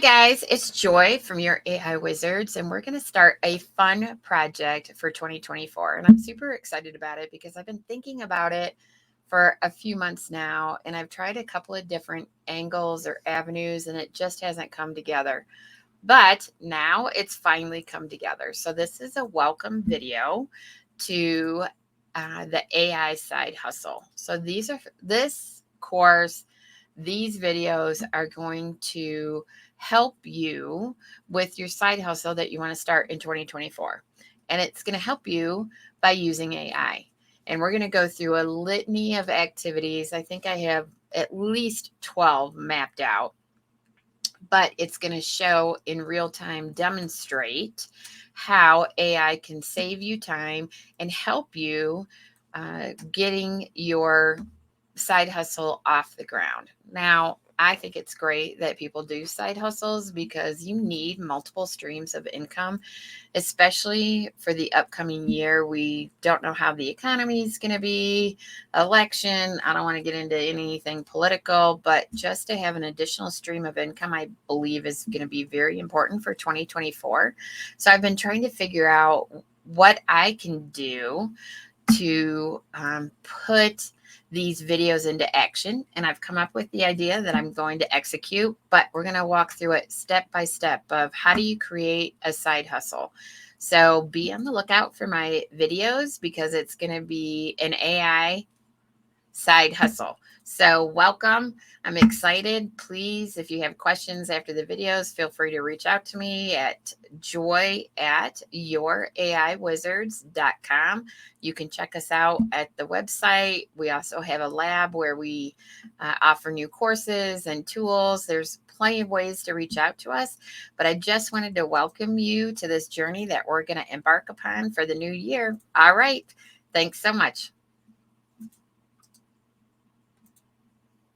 guys, it's Joy from your AI Wizards, and we're going to start a fun project for 2024. And I'm super excited about it because I've been thinking about it for a few months now, and I've tried a couple of different angles or avenues, and it just hasn't come together. But now it's finally come together. So, this is a welcome video to the AI side hustle. So, this course, these videos are going to help you with your side hustle that you want to start in 2024. And it's going to help you by using AI. And we're going to go through a litany of activities. I think I have at least 12 mapped out, but it's going to show in real time, demonstrate how AI can save you time and help you getting your side hustle off the ground. Now, I think it's great that people do side hustles because you need multiple streams of income, especially for the upcoming year. We don't know how the economy is going to be, election. I don't want to get into anything political, but just to have an additional stream of income, I believe is going to be very important for 2024. So I've been trying to figure out what I can do to put these videos into action. And I've come up with the idea that I'm going to execute, but we're going to walk through it step by step of how do you create a side hustle. So be on the lookout for my videos because it's going to be an AI side hustle. So welcome. I'm excited. Please, if you have questions after the videos, feel free to reach out to me at joy@youraiwizards.com. You can check us out at the website. We also have a lab where we offer new courses and tools. There's plenty of ways to reach out to us, but I just wanted to welcome you to this journey that we're going to embark upon for the new year. All right. Thanks so much.